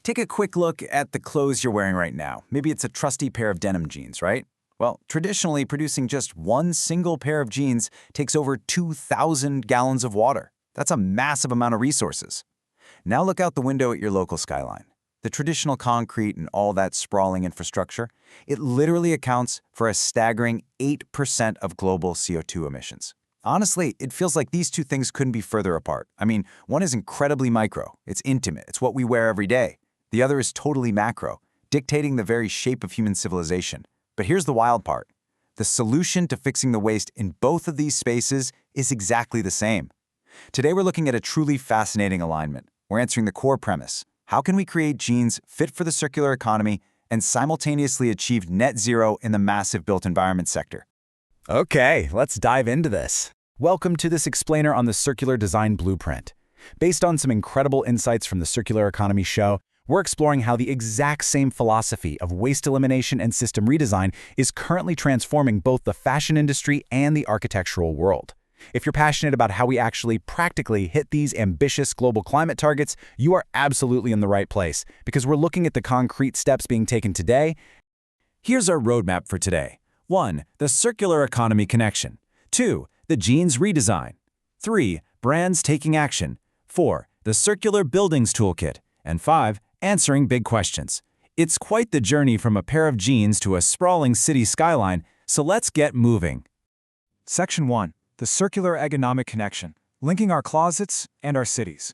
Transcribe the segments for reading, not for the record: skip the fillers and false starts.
Take a quick look at the clothes you're wearing right now. Maybe it's a trusty pair of denim jeans, right? Well, traditionally, producing just one single pair of jeans takes over 2,000 gallons of water. That's a massive amount of resources. Now look out the window at your local skyline. The traditional concrete and all that sprawling infrastructure, it literally accounts for a staggering 8% of global CO2 emissions. Honestly, it feels like these two things couldn't be further apart. I mean, one is incredibly micro, it's intimate, it's what we wear every day. The other is totally macro, dictating the very shape of human civilization. But here's the wild part. The solution to fixing the waste in both of these spaces is exactly the same. Today we're looking at a truly fascinating alignment. We're answering the core premise. How can we create jeans fit for the circular economy and simultaneously achieve net zero in the massive built environment sector? Okay, let's dive into this. Welcome to this explainer on the circular design blueprint. Based on some incredible insights from the Circular Economy show, we're exploring how the exact same philosophy of waste elimination and system redesign is currently transforming both the fashion industry and the architectural world. If you're passionate about how we actually practically hit these ambitious global climate targets, you are absolutely in the right place, because we're looking at the concrete steps being taken today. Here's our roadmap for today. 1. The circular economy connection. 2. The jeans redesign. 3. Brands taking action. 4. The circular buildings toolkit. And 5. Answering big questions. It's quite the journey from a pair of jeans to a sprawling city skyline, so let's get moving. Section 1. The circular economic connection, linking our closets and our cities.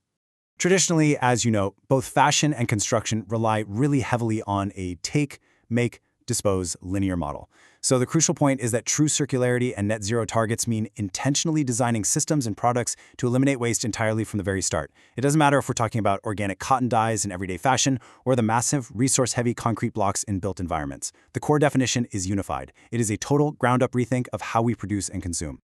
Traditionally, as you know, both fashion and construction rely really heavily on a take, make, dispose linear model. So the crucial point is that true circularity and net zero targets mean intentionally designing systems and products to eliminate waste entirely from the very start. It doesn't matter if we're talking about organic cotton dyes in everyday fashion or the massive resource-heavy concrete blocks in built environments. The core definition is unified. It is a total ground-up rethink of how we produce and consume.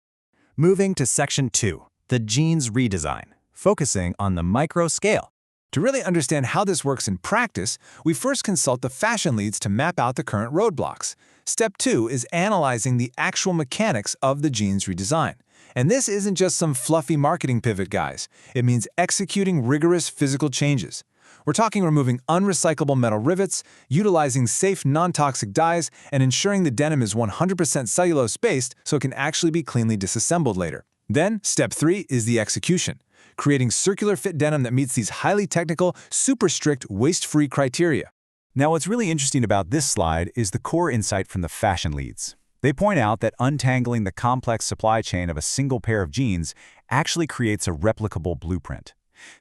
Moving to Section 2, the jeans redesign, focusing on the micro scale. To really understand how this works in practice, we first consult the fashion leads to map out the current roadblocks. Step 2 is analyzing the actual mechanics of the jeans redesign. And this isn't just some fluffy marketing pivot, guys. It means executing rigorous physical changes. We're talking removing unrecyclable metal rivets, utilizing safe, non-toxic dyes, and ensuring the denim is 100% cellulose-based so it can actually be cleanly disassembled later. Then, Step 3 is the execution, creating circular fit denim that meets these highly technical, super strict, waste-free criteria. Now, what's really interesting about this slide is the core insight from the fashion leads. They point out that untangling the complex supply chain of a single pair of jeans actually creates a replicable blueprint.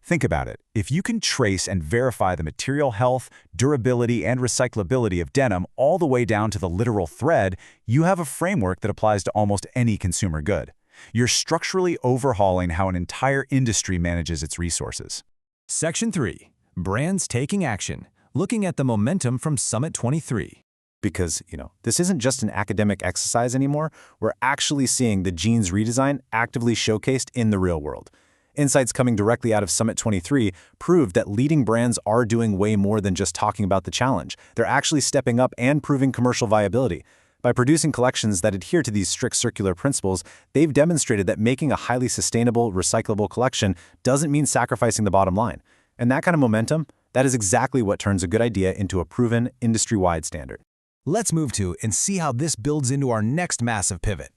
Think about it. If you can trace and verify the material health, durability, and recyclability of denim all the way down to the literal thread, you have a framework that applies to almost any consumer good. You're structurally overhauling how an entire industry manages its resources. Section 3. Brands taking action, looking at the momentum from Summit 23. Because, this isn't just an academic exercise anymore. We're actually seeing the jeans redesign actively showcased in the real world. Insights coming directly out of Summit 23 proved that leading brands are doing way more than just talking about the challenge. They're actually stepping up and proving commercial viability. By producing collections that adhere to these strict circular principles, they've demonstrated that making a highly sustainable, recyclable collection doesn't mean sacrificing the bottom line. And that kind of momentum, that is exactly what turns a good idea into a proven, industry-wide standard. Let's move to and see how this builds into our next massive pivot.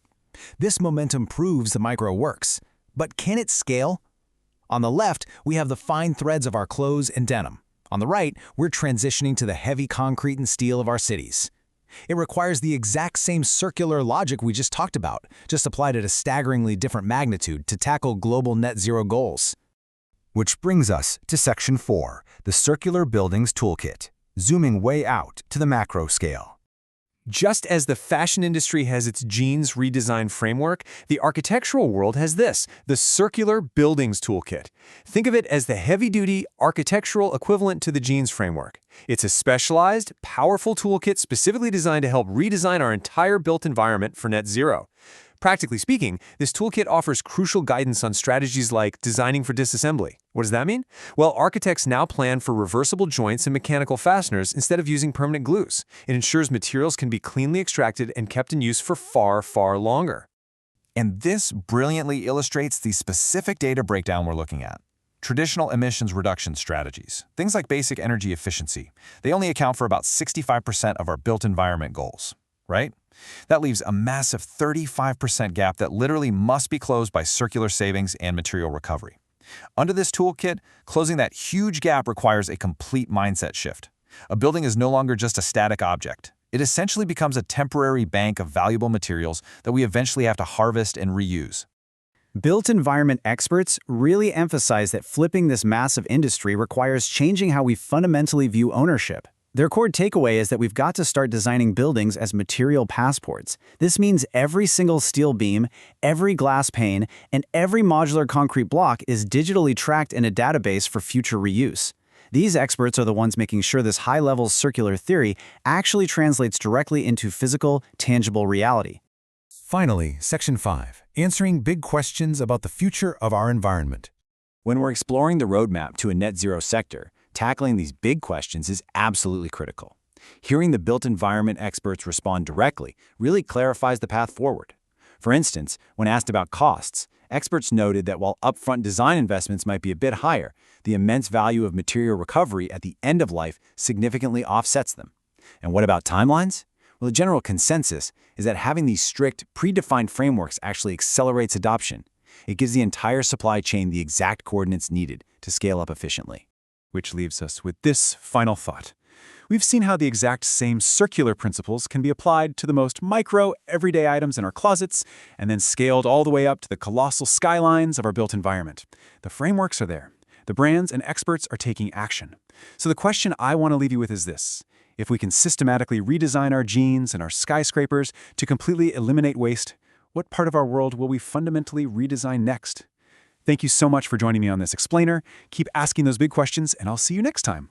This momentum proves the micro works, but can it scale? On the left, we have the fine threads of our clothes and denim. On the right, we're transitioning to the heavy concrete and steel of our cities. It requires the exact same circular logic we just talked about, just applied at a staggeringly different magnitude to tackle global net zero goals. Which brings us to Section 4, the Circular Buildings Toolkit, zooming way out to the macro scale. Just as the fashion industry has its jeans redesign framework, the architectural world has this, the Circular Buildings Toolkit. Think of it as the heavy-duty architectural equivalent to the jeans framework. It's a specialized, powerful toolkit specifically designed to help redesign our entire built environment for net zero. Practically speaking, this toolkit offers crucial guidance on strategies like designing for disassembly. What does that mean? Well, architects now plan for reversible joints and mechanical fasteners instead of using permanent glues. It ensures materials can be cleanly extracted and kept in use for far, far longer. And this brilliantly illustrates the specific data breakdown we're looking at. Traditional emissions reduction strategies, things like basic energy efficiency, they only account for about 65% of our built environment goals, right? That leaves a massive 35% gap that literally must be closed by circular savings and material recovery. Under this toolkit, closing that huge gap requires a complete mindset shift. A building is no longer just a static object. It essentially becomes a temporary bank of valuable materials that we eventually have to harvest and reuse. Built environment experts really emphasize that flipping this massive industry requires changing how we fundamentally view ownership. Their core takeaway is that we've got to start designing buildings as material passports. This means every single steel beam, every glass pane, and every modular concrete block is digitally tracked in a database for future reuse. These experts are the ones making sure this high-level circular theory actually translates directly into physical, tangible reality. Finally, Section 5, answering big questions about the future of our environment. When we're exploring the roadmap to a net zero sector, tackling these big questions is absolutely critical. Hearing the built environment experts respond directly really clarifies the path forward. For instance, when asked about costs, experts noted that while upfront design investments might be a bit higher, the immense value of material recovery at the end of life significantly offsets them. And what about timelines? Well, the general consensus is that having these strict, predefined frameworks actually accelerates adoption. It gives the entire supply chain the exact coordinates needed to scale up efficiently. Which leaves us with this final thought. We've seen how the exact same circular principles can be applied to the most micro, everyday items in our closets, and then scaled all the way up to the colossal skylines of our built environment. The frameworks are there. The brands and experts are taking action. So the question I want to leave you with is this. If we can systematically redesign our jeans and our skyscrapers to completely eliminate waste, what part of our world will we fundamentally redesign next? Thank you so much for joining me on this explainer. Keep asking those big questions, and I'll see you next time.